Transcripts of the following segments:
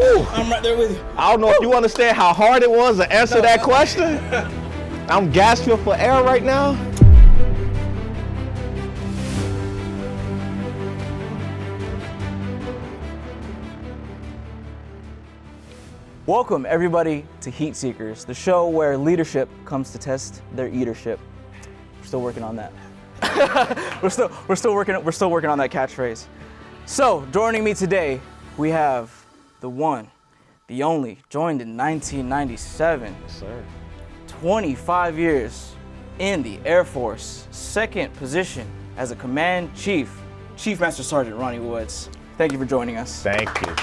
I'm right there with you. I don't know if you understand how hard it was to answer that question. I'm gasping for air right now. Welcome everybody to Heatseekers, the show where leadership comes to test their eatership. We're still working on that. we're still working on that catchphrase. So joining me today, we have the one, the only, joined in 1997. Yes, sir. 25 years in the Air Force, second position as a command chief, Chief Master Sgt. Ronnie Woods. Thank you for joining us. Thank you.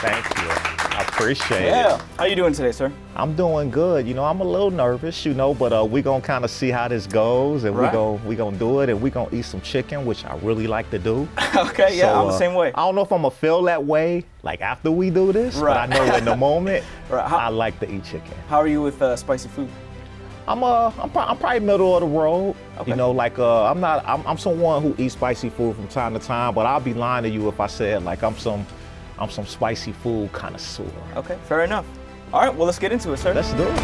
I appreciate it. Yeah. How you doing today, sir? I'm doing good. You know, I'm a little nervous, but we gonna kind of see how this goes, and right. we gonna do it, and we gonna eat some chicken, which I really like to do. Okay, yeah, I'm the same way. I don't know if I'm gonna feel that way like after we do this, right. but I know in the moment, right. I like to eat chicken. How are you with spicy food? I'm probably middle of the road. Okay. You know, like I'm someone who eats spicy food from time to time, but I'll be lying to you if I said like I'm some spicy food connoisseur. Okay, fair enough. All right, well, let's get into it, sir. Let's do it.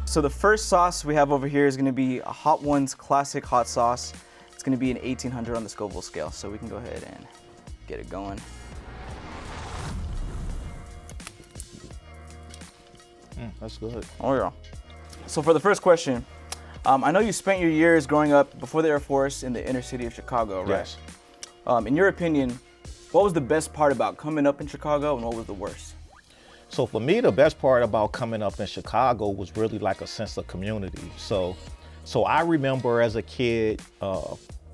So the first sauce we have over here is going to be a Hot Ones classic hot sauce. It's going to be an 1800 on the Scoville scale, so we can go ahead and get it going. That's good. Oh yeah. So for the first question, I know you spent your years growing up before the Air Force in the inner city of Chicago, right? Yes. In your opinion, what was the best part about coming up in Chicago and what was the worst? So for me, the best part about coming up in Chicago was really like a sense of community. So I remember as a kid,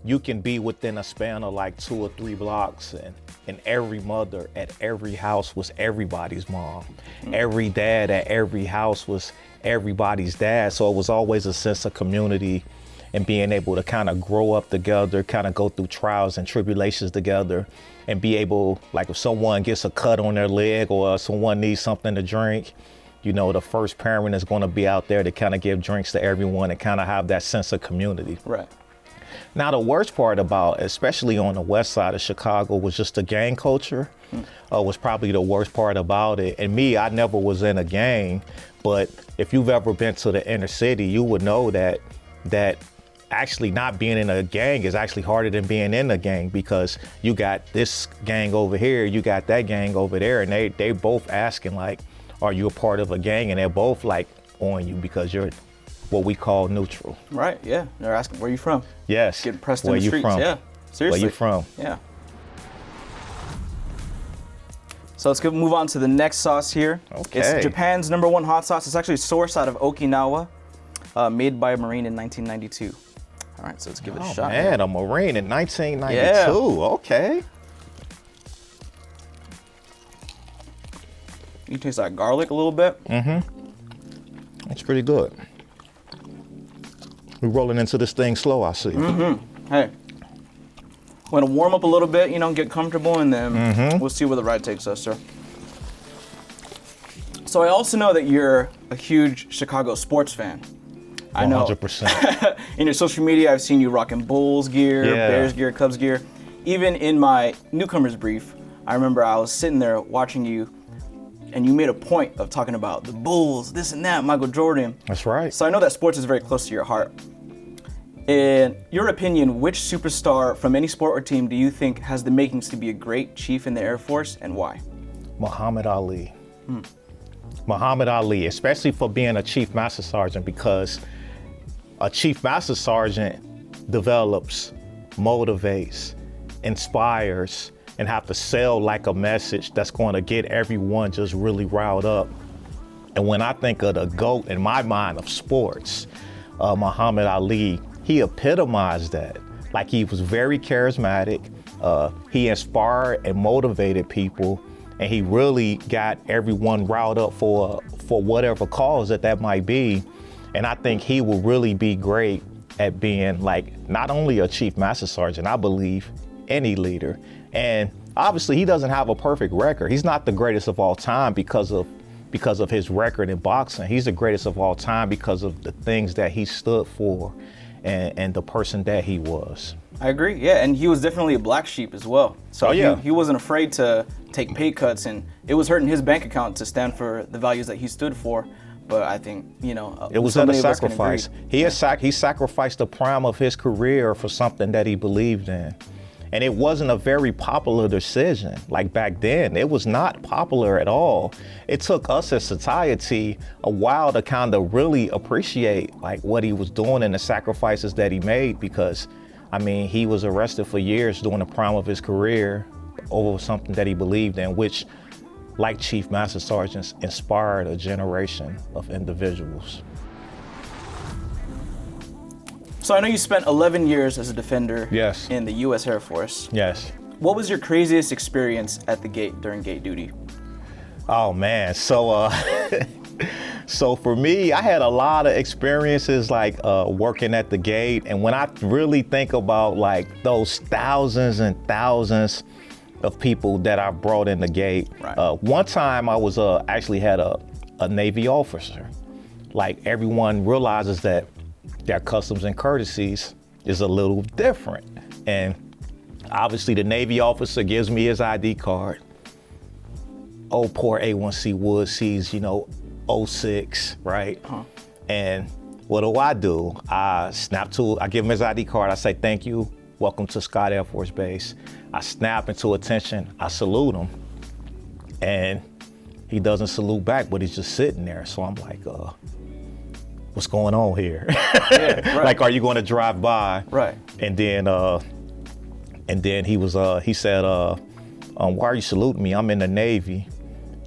you can be within a span of like 2 or 3 blocks, and every mother at every house was everybody's mom. Every dad at every house was everybody's dad. So it was always a sense of community and being able to kind of grow up together, kind of go through trials and tribulations together, and be able, like if someone gets a cut on their leg or someone needs something to drink, you know, the first parent is going to be out there to kind of give drinks to everyone and kind of have that sense of community. Right. Now, the worst part about, especially on the west side of Chicago, was just the gang culture. Was probably the worst part about it. And me, I never was in a gang, but if you've ever been to the inner city, you would know that actually not being in a gang is actually harder than being in a gang, because you got this gang over here, you got that gang over there, and they both asking like, are you a part of a gang? And they're both like on you because you're what we call neutral. Right, yeah. They're asking, where you from? Yes. Getting pressed in Where the you streets. from? Yeah, seriously. Where you from? Yeah. So let's move on to the next sauce here. Okay. It's Japan's #1 hot sauce. It's actually sourced out of Okinawa, made by a Marine in 1992. All right, so let's give it a shot. Man, a Marine in 1992. Yeah. Okay. You taste that garlic a little bit. That's pretty good. We're rolling into this thing slow, I see. Hey, we're gonna warm up a little bit, get comfortable, and then we'll see where the ride takes us, sir. So I also know that you're a huge Chicago sports fan. 100%. I know. In your social media, I've seen you rocking Bulls gear, Bears gear, Cubs gear. Even in my newcomer's brief, I remember I was sitting there watching you, and you made a point of talking about the Bulls, this and that, Michael Jordan. That's right. So I know that sports is very close to your heart. In your opinion, which superstar from any sport or team do you think has the makings to be a great chief in the Air Force, and why? Muhammad Ali. Muhammad Ali, especially for being a Chief Master Sergeant, because a Chief Master Sergeant develops, motivates, inspires, and have to sell like a message that's going to get everyone just really riled up. And when I think of the GOAT in my mind of sports, Muhammad Ali, he epitomized that. Like, he was very charismatic. He inspired and motivated people, and he really got everyone riled up for whatever cause that might be. And I think he will really be great at being like not only a Chief Master Sergeant, I believe any leader. And obviously he doesn't have a perfect record. He's not the greatest of all time because of his record in boxing. He's the greatest of all time because of the things that he stood for and the person that he was. I agree, yeah, and he was definitely a black sheep as well. So he wasn't afraid to take pay cuts, and it was hurting his bank account to stand for the values that he stood for. But I think, it was at a sacrifice. He sacrificed the prime of his career for something that he believed in. And it wasn't a very popular decision. Like back then, it was not popular at all. It took us as society a while to kind of really appreciate like what he was doing and the sacrifices that he made, because I mean, he was arrested for years during the prime of his career over something that he believed in, which, like Chief Master Sergeants, inspired a generation of individuals. So I know you spent 11 years as a defender Yes. in the U.S. Air Force. Yes. What was your craziest experience at the gate during gate duty? Oh man, so so for me, I had a lot of experiences like working at the gate, and when I really think about like those thousands and thousands of people that I brought in the gate, right. One time I was actually had a Navy officer. Like everyone realizes that their customs and courtesies is a little different, and obviously the Navy officer gives me his ID card. Oh, poor A1C Woods sees, 06, right? Uh-huh. And what do? I give him his ID card. I say, thank you. Welcome to Scott Air Force Base. I snap into attention. I salute him. And he doesn't salute back, but he's just sitting there. So I'm like, what's going on here? Yeah, right. Like, are you going to drive by? Right. And then he said, why are you saluting me? I'm in the Navy.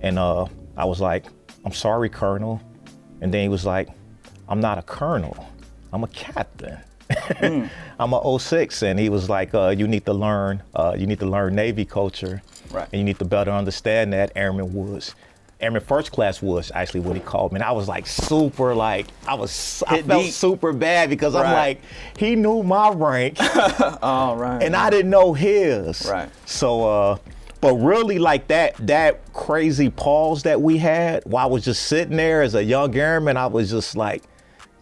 And I was like, I'm sorry, Colonel. And then he was like, I'm not a colonel, I'm a captain. I'm a 06. And he was like, you need to learn Navy culture. Right. And you need to better understand that. Airman Woods. Airman First Class Woods, actually what he called me. And I was like I felt super bad because I'm like, he knew my rank. Oh, right. And I didn't know his. Right. So, but really like that crazy pause that we had while I was just sitting there as a young airman, I was just like,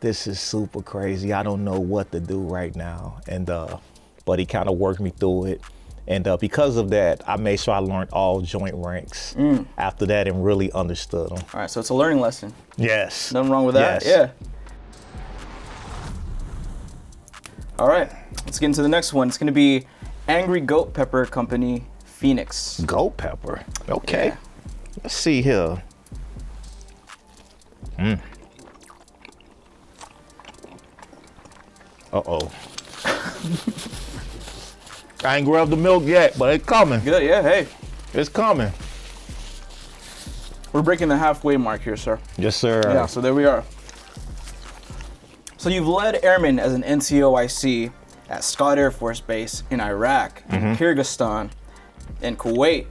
this is super crazy. I don't know what to do right now. And, but he kind of worked me through it. And because of that, I made sure I learned all joint ranks after that and really understood them. All right, so it's a learning lesson. Yes. Nothing wrong with that? Yes. Yeah. All right, let's get into the next one. It's gonna be Angry Goat Pepper Company, Phoenix. Goat pepper, okay. Yeah. Let's see here. Uh-oh. I ain't grabbed the milk yet, but it's coming. Good, yeah, hey. It's coming. We're breaking the halfway mark here, sir. Yes, sir. Yeah, so there we are. So you've led airmen as an NCOIC at Scott Air Force Base in Iraq, in Kyrgyzstan, and Kuwait,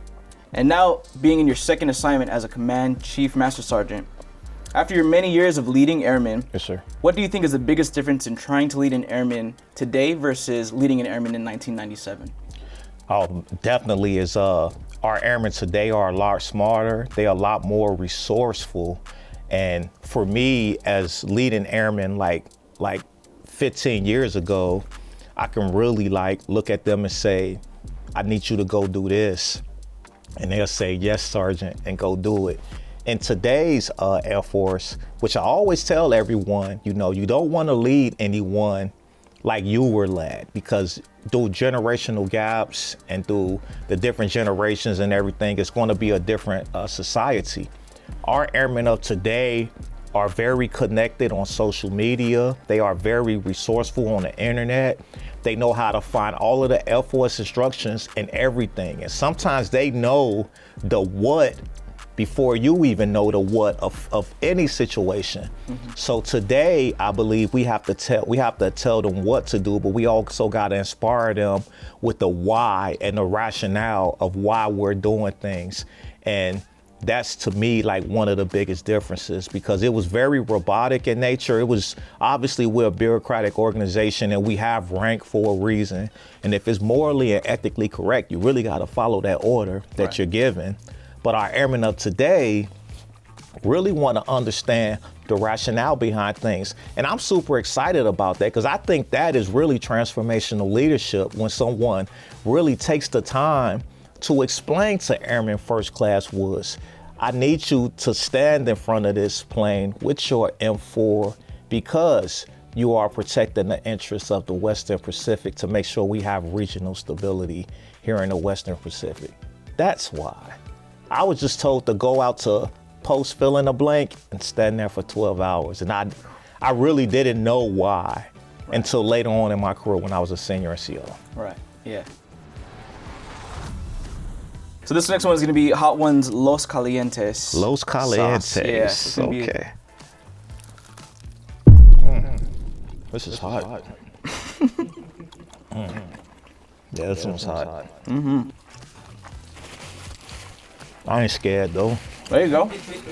and now being in your second assignment as a Command Chief Master Sergeant. After your many years of leading airmen, Yes, sir. what do you think is the biggest difference in trying to lead an airman today versus leading an airman in 1997? Oh, definitely is our airmen today are a lot smarter. They are a lot more resourceful. And for me as leading airmen like 15 years ago, I can really look at them and say, I need you to go do this. And they'll say, yes, Sergeant, and go do it. In today's Air Force, which I always tell everyone, you don't want to lead anyone like you were led, because through generational gaps and through the different generations and everything, it's going to be a different society. Our airmen of today are very connected on social media. They are very resourceful on the internet. They know how to find all of the Air Force instructions and everything. And sometimes they know the what before you even know the what of any situation. So today, I believe we have to tell them what to do, but we also got to inspire them with the why and the rationale of why we're doing things. And that's to me like one of the biggest differences, because it was very robotic in nature. It was obviously, we're a bureaucratic organization and we have rank for a reason. And if it's morally and ethically correct, you really got to follow that order that you're given. But our airmen of today really want to understand the rationale behind things. And I'm super excited about that, because I think that is really transformational leadership, when someone really takes the time to explain to Airman First Class Woods, I need you to stand in front of this plane with your M4 because you are protecting the interests of the Western Pacific to make sure we have regional stability here in the Western Pacific. That's why. I was just told to go out to post fill in a blank and stand there for 12 hours. And I really didn't know why until later on in my career when I was a senior NCO. Right, yeah. So this next one is going to be Hot Ones Los Calientes. Los Calientes. Sauce. Yeah, okay. This is hot. Yeah, this one's hot. I ain't scared though. There you go.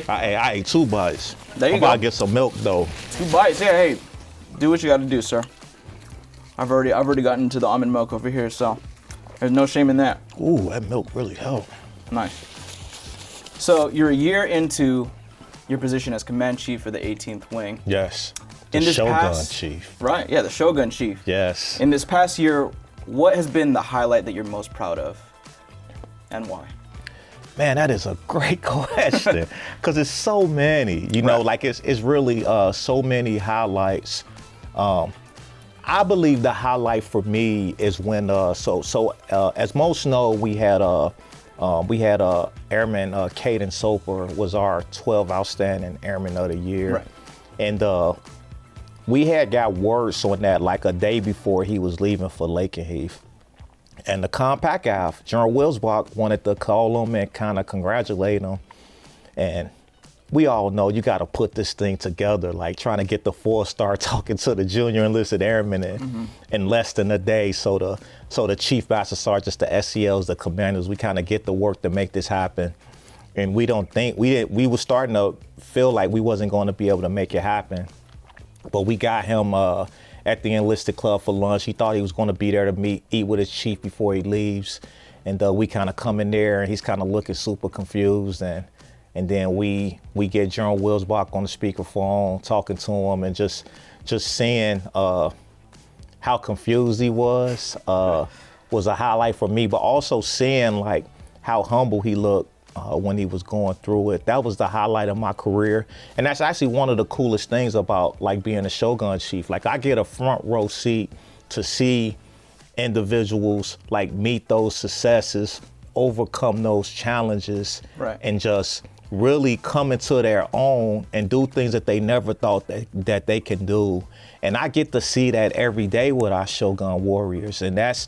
I ate 2 bites. There you I'm go. about to get some milk though. 2 bites. Yeah, hey, do what you got to do, sir. I've already gotten into the almond milk over here, so there's no shame in that. Ooh, that milk really helped. Nice. So you're a year into your position as Command Chief for the 18th Wing. Yes. The In this Shogun Chief. Right, yeah, the Shogun Chief. Yes. In this past year, what has been the highlight that you're most proud of, and why? Man, that is a great question, because it's so many. You know, like it's really so many highlights. I believe the highlight for me is when as most know, we had Airman Kadena Soper was our 12 Outstanding Airman of the Year, Right. and we had got words on that like a day before he was leaving for Lakenheath. And the Compact AF, General Wilsbach, wanted to call him and kind of congratulate him. And we all know you got to put this thing together, like trying to get the 4-star talking to the junior enlisted airmen in less than a day. So the Chief Master Sergeants, the SCLs, the commanders, we kind of get to work to make this happen. And we were starting to feel like we wasn't going to be able to make it happen. But we got him at the enlisted club for lunch. He thought he was going to be there to eat with his chief before he leaves. And we kind of come in there and he's kind of looking super confused. And then we get General Wilsbach on the speakerphone, talking to him and just seeing how confused he was a highlight for me, but also seeing like how humble he looked when he was going through it. That was the highlight of my career. And that's actually one of the coolest things about like being a Shogun Chief. Like I get a front row seat to see individuals like meet those successes, overcome those challenges, and just really come into their own and do things that they never thought that they can do. And I get to see that every day with our Shogun warriors. And that's,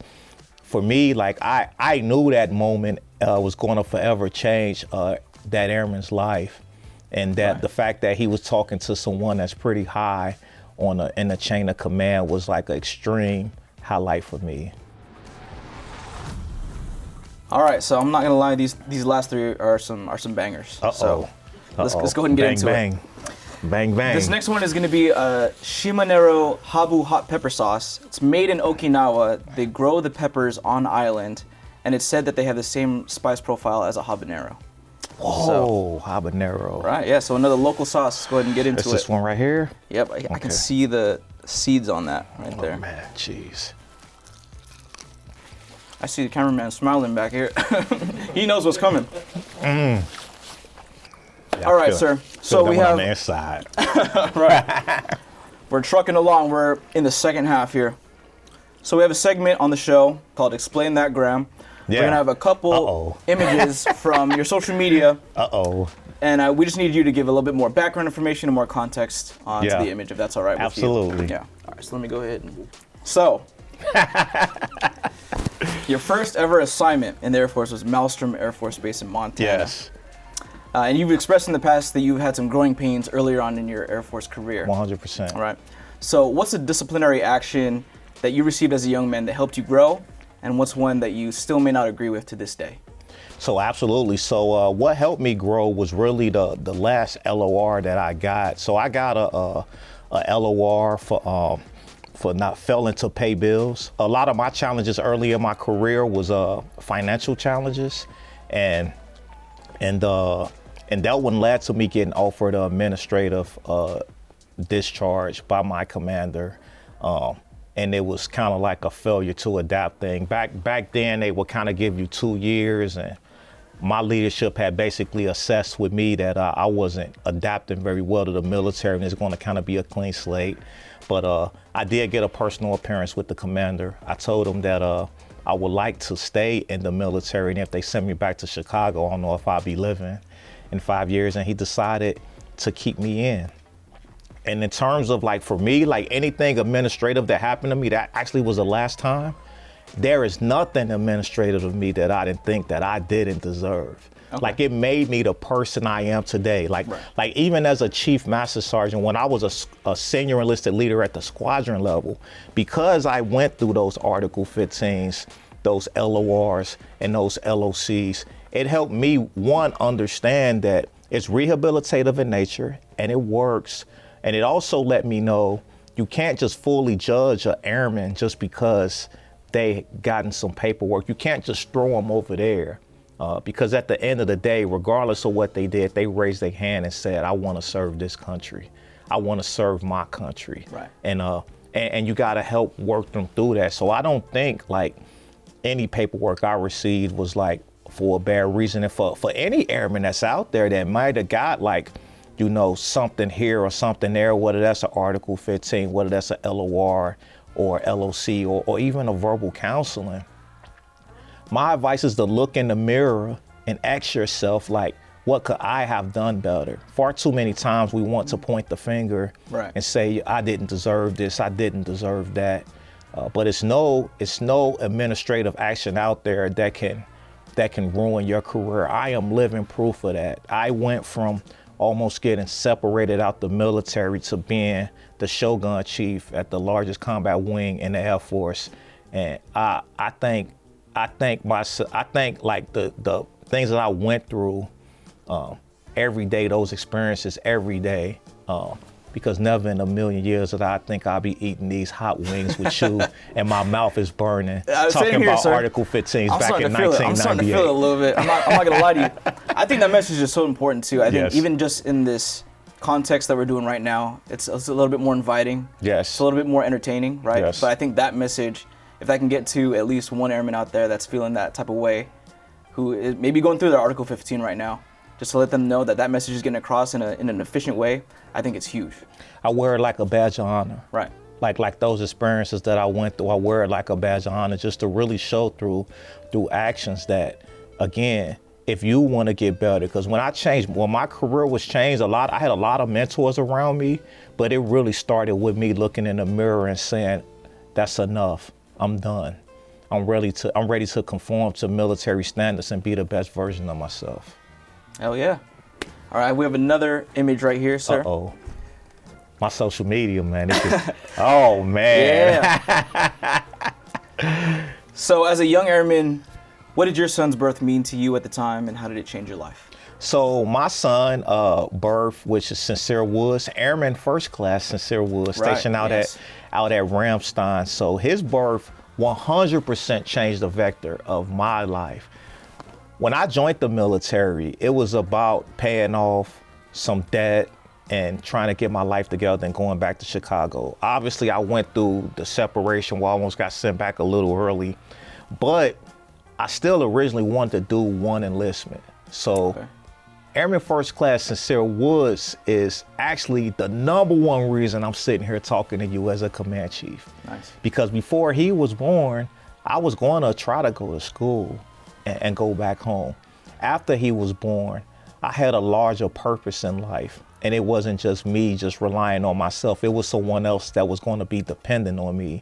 for me, like I knew that moment was going to forever change that airman's life, and that the fact that he was talking to someone that's pretty high in the chain of command was like an extreme highlight for me. All right, so I'm not gonna lie, these last 3 are some bangers. So let's go ahead and get into it. Bang bang. This next one is gonna be Shimanero Habu hot pepper sauce. It's made in Okinawa. They grow the peppers on island, and it's said that they have the same spice profile as a habanero. Whoa, habanero. Right, yeah, so another local sauce. Let's go ahead and get into it. This one right here? Yep, I can see the seeds on that right there. Oh man, jeez. I see the cameraman smiling back here. He knows what's coming. Yeah, all right, sir. So we have on the inside. right. We're trucking along. We're in the second half here. So we have a segment on the show called Explain That Graham. Yeah. We're gonna have a couple images from your social media. And we just need you to give a little bit more background information and more context to the image, if that's all right with you. Absolutely. Yeah. All right, so let me go ahead. So, your first ever assignment in the Air Force was Malmstrom Air Force Base in Montana. Yes. And you've expressed in the past that you've had some growing pains earlier on in your Air Force career. 100%. All right. So what's a disciplinary action that you received as a young man that helped you grow? And what's one that you still may not agree with to this day? So absolutely. So what helped me grow was really the last LOR that I got. So I got a LOR for not failing to pay bills. A lot of my challenges early in my career was financial challenges, and that one led to me getting offered an administrative discharge by my commander. And it was kind of like a failure to adapt thing. Back then, they would kind of give you 2 years, and my leadership had basically assessed with me that I wasn't adapting very well to the military, and it's going to kind of be a clean slate. But I did get a personal appearance with the commander. I told him that I would like to stay in the military, and if they send me back to Chicago, I don't know if I'll be living in 5 years, and he decided to keep me in. And in terms of like, for me, like anything administrative that happened to me, that actually was the last time. There is nothing administrative of me that I didn't think that I didn't deserve. Okay. Like it made me the person I am today. Like, right. Like even as a chief master sergeant, when I was a senior enlisted leader at the squadron level, because I went through those Article 15s, those LORs and those LOCs, it helped me, one, understand that it's rehabilitative in nature and it works. And it also let me know you can't just fully judge an airman just because they gotten some paperwork. You can't just throw them over there because at the end of the day, regardless of what they did, they raised their hand and said, I want to serve this country. I want to serve my country. Right. And you got to help work them through that. So I don't think like any paperwork I received was like for a bad reason. And for any airman that's out there that might have got like, you know, something here or something there, whether that's an Article 15, whether that's a LOR or LOC or even a verbal counseling. My advice is to look in the mirror and ask yourself, like, what could I have done better? Far too many times we want to point the finger right. and say, I didn't deserve this, I didn't deserve that. But it's no administrative action out there that can ruin your career. I am living proof of that. I went from almost getting separated out the military to being the Shogun chief at the largest combat wing in the Air Force. And I think like the things that I went through every day, those experiences every day, because never in a million years that I think I'll be eating these hot wings with you and my mouth is burning, talking about Article 15s back in 1998. I'm starting to feel it a little bit. I'm not going to lie to you. I think that message is so important too. I think even just in this context that we're doing right now, it's a little bit more inviting. Yes. It's a little bit more entertaining, right? Yes. But I think that message, if that can get to at least one airman out there that's feeling that type of way, who is maybe going through their Article 15 right now, just to let them know that that message is getting across in an efficient way, I think it's huge. I wear it like a badge of honor. Right. Like those experiences that I went through, I wear it like a badge of honor just to really show through actions that, again, if you want to get better, because when my career was changed, I had a lot of mentors around me, but it really started with me looking in the mirror and saying, that's enough, I'm done. I'm ready to conform to military standards and be the best version of myself. Hell yeah. All right, we have another image right here, sir. Uh-oh. My social media, man. Oh, man. Yeah. So as a young airman, what did your son's birth mean to you at the time, and how did it change your life? So my son, birth, which is Sincere Woods, Airman First Class Sincere Woods, stationed out at Ramstein. So his birth 100% changed the vector of my life. When I joined the military, it was about paying off some debt and trying to get my life together and going back to Chicago. Obviously, I went through the separation where I almost got sent back a little early, but I still originally wanted to do one enlistment. So Airman First Class Sincere Woods is actually the #1 reason I'm sitting here talking to you as a command chief. Nice. Because before he was born, I was going to try to go to school and go back home. After he was born, I had a larger purpose in life. And it wasn't just me just relying on myself. It was someone else that was going to be dependent on me.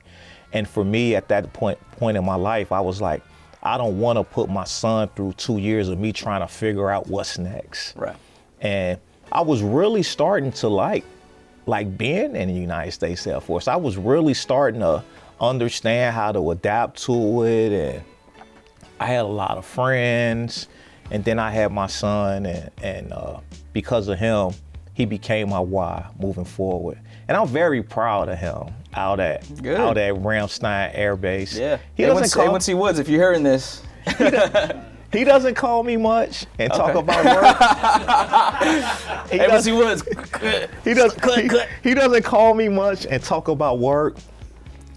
And for me at that point in my life, I was like, I don't want to put my son through 2 years of me trying to figure out what's next. Right. And I was really starting to like being in the United States Air Force. I was really starting to understand how to adapt to it. And I had a lot of friends. And then I had my son, and because of him, he became my why moving forward. And I'm very proud of him out at Ramstein Air Base. Yeah. A1C Woods, if you're hearing this. He doesn't call me much and talk about work. A1C Woods. He doesn't call me much and talk about work.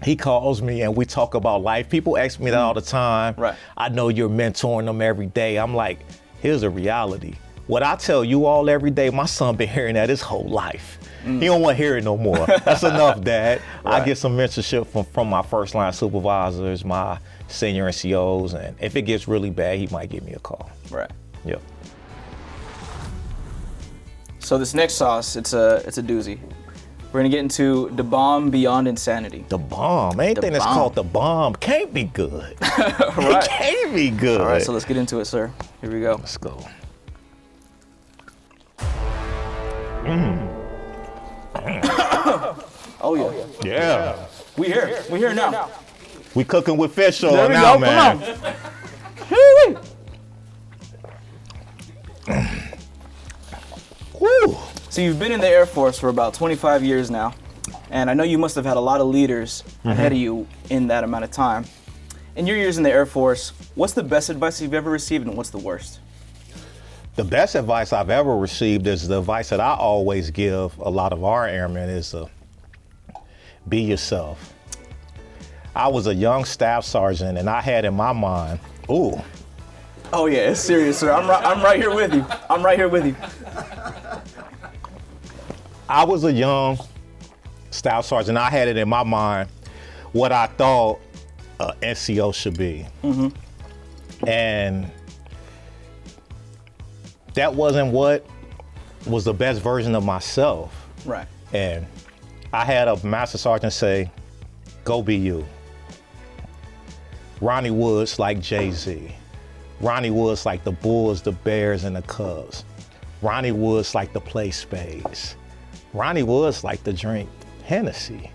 He calls me and we talk about life. People ask me that all the time. Right. I know you're mentoring them every day. I'm like, here's the reality. What I tell you all every day, my son been hearing that his whole life. He don't want to hear it no more. That's enough, Dad. Right. I get some mentorship from my first line supervisors, my senior NCOs, and if it gets really bad, he might give me a call. Right. Yep. So this next sauce, it's a doozy. We're gonna get into the bomb beyond insanity. The bomb. Anything that's called the bomb can't be good. Right. It can't be good. All right, so let's get into it, sir. Here we go. Let's go. Oh yeah. Yeah. We here now. We cooking with fish oil There we now, go. man. Come on. Woo. So you've been in the Air Force for about 25 years now, and I know you must have had a lot of leaders ahead of you in that amount of time. In your years in the Air Force, what's the best advice you've ever received and what's the worst? The best advice I've ever received is the advice that I always give a lot of our airmen is be yourself. I was a young staff sergeant and I had in my mind, ooh. Oh yeah, it's serious, sir. I'm right here with you. I'm right here with you. I was a young staff sergeant. I had it in my mind what I thought an NCO should be. And that wasn't what was the best version of myself. Right. And I had a Master Sergeant say, go be you. Ronnie Woods like Jay-Z. Ronnie Woods like the Bulls, the Bears, and the Cubs. Ronnie Woods like to play spades. Ronnie Woods like to drink Hennessy.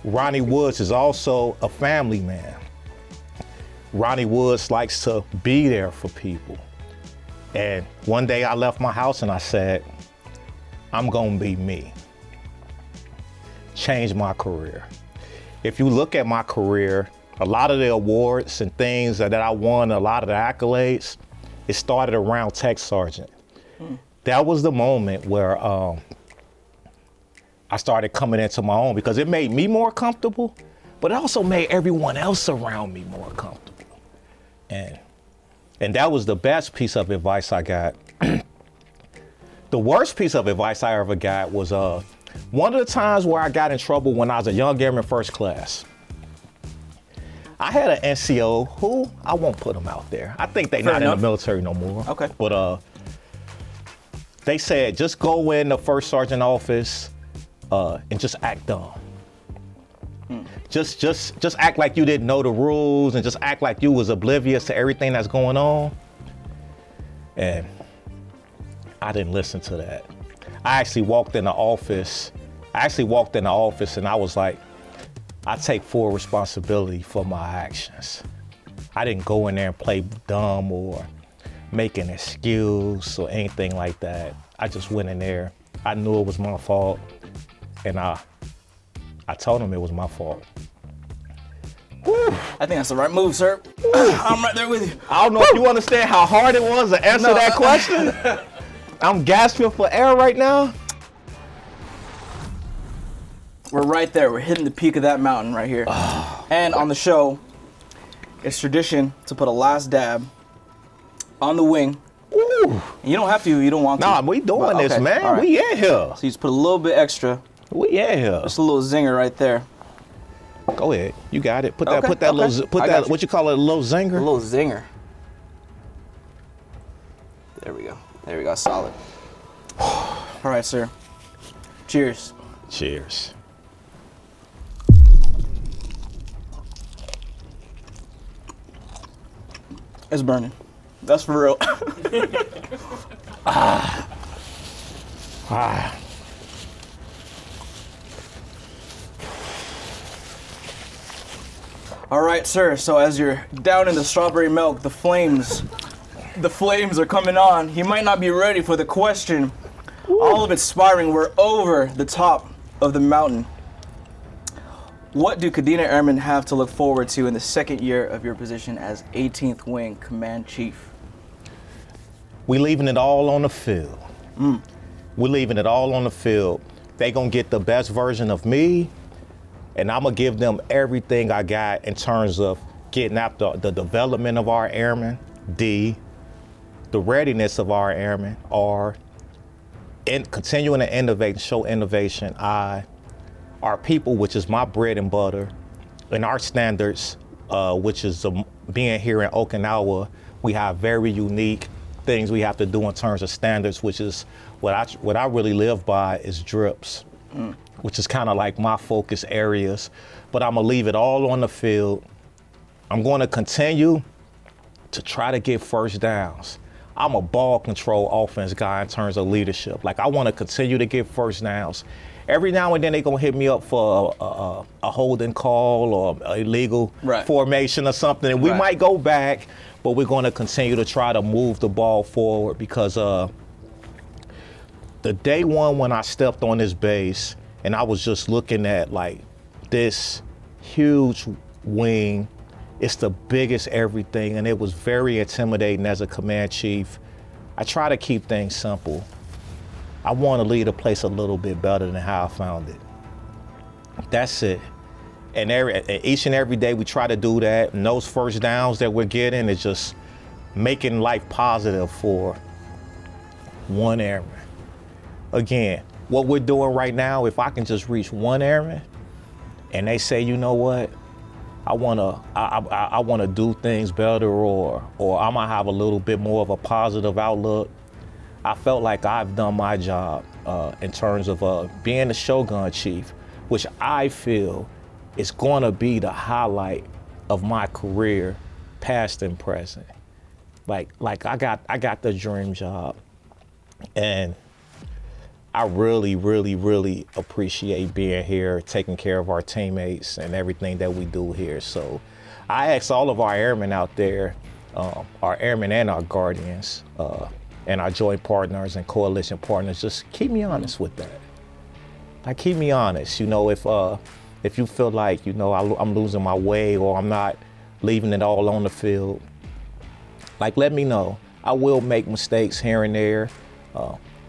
Ronnie Woods is also a family man. Ronnie Woods likes to be there for people. And one day I left my house and I said, I'm gonna be me. Change my career. If you look at my career, a lot of the awards and things that I won, a lot of the accolades, it started around Tech Sergeant. That was the moment where I started coming into my own because it made me more comfortable, but it also made everyone else around me more comfortable. And that was the best piece of advice I got. The worst piece of advice I ever got was one of the times where I got in trouble when I was a young airman first class. I had an NCO who, I won't put him out there. I think they're not in the military no more. Okay. But they said, just go in the first sergeant office and just act dumb. Just act like you didn't know the rules and just act like you was oblivious to everything that's going on. And I didn't listen to that. I actually walked in the office. And I was like, I take full responsibility for my actions. I didn't go in there and play dumb or make an excuse or anything like that. I just went in there. I knew it was my fault. And I told him it was my fault. Whew. I think that's the right move, sir. I'm right there with you. I don't know if you understand how hard it was to answer that question. I'm gasping for air right now. We're right there. We're hitting the peak of that mountain right here. And on the show, it's tradition to put a last dab on the wing. Ooh. And you don't have to, you don't want to. Nah, we doing this, man. Right. We in here. So you just put a little bit extra. We in here. Just a little zinger right there. Go ahead. You got it. Put that, what you call it, a little zinger? A little zinger. There we go. There we go. Solid. All right, sir. Cheers. Cheers. It's burning. That's for real. All right, sir. So as you're down in the strawberry milk, the flames The flames are coming on. He might not be ready for the question. All of its sparring, we're over the top of the mountain. What do Kadena Airmen have to look forward to in the second year of your position as 18th Wing Command Chief? We leaving it all on the field. We're leaving it all on the field. They gonna get the best version of me, and I'm gonna give them everything I got in terms of getting after the development of our airmen, D, the readiness of our airmen, R, and continuing to innovate and show innovation, I, our people, which is my bread and butter, and our standards, which is being here in Okinawa, we have very unique things we have to do in terms of standards, which is what I really live by is drips, which is kind of like my focus areas. But I'm gonna leave it all on the field. I'm going to continue to try to get first downs. I'm a ball control offense guy in terms of leadership. Like I want to continue to get first downs. Every now and then they gonna hit me up for a holding call or illegal formation or something, and we might go back, but we're gonna continue to try to move the ball forward because the day one when I stepped on this base and I was just looking at like this huge wing, it's the biggest everything, and it was very intimidating as a command chief. I try to keep things simple. I want to leave the place a little bit better than how I found it. That's it. And each and every day we try to do that. And those first downs that we're getting is just making life positive for one airman. Again, what we're doing right now, if I can just reach one airman and they say, you know what, I wanna do things better, or I might have a little bit more of a positive outlook, I felt like I've done my job in terms of being the Shogun chief, which I feel is gonna be the highlight of my career, past and present. Like I got the dream job, and I really, really, really appreciate being here, taking care of our teammates and everything that we do here. So I ask all of our airmen out there, our airmen and our guardians, and our joint partners and coalition partners, just keep me honest with that. Like, keep me honest. You know, if you feel like, you know, I'm losing my way or I'm not leaving it all on the field, like, let me know. I will make mistakes here and there.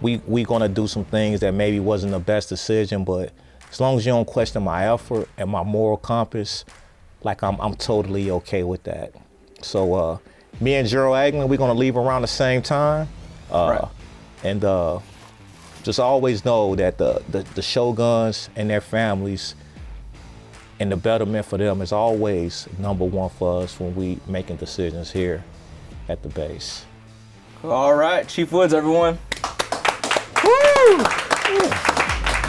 We gonna do some things that maybe wasn't the best decision, but as long as you don't question my effort and my moral compass, like I'm totally okay with that. So me and Gerald Agnew, we're gonna leave around the same time. And just always know that the Shoguns and their families and the betterment for them is always number one for us when we making decisions here at the base. All right, Chief Woods, everyone. Woo!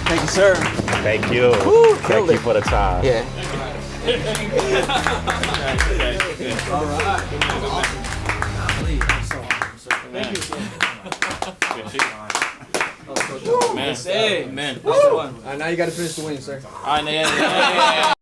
Thank you, sir. Thank you. Woo, Thank you for the time. Yeah. All right. Thank you, sir. Man, Hey, man. Now you got to finish the win, sir. All right, yeah.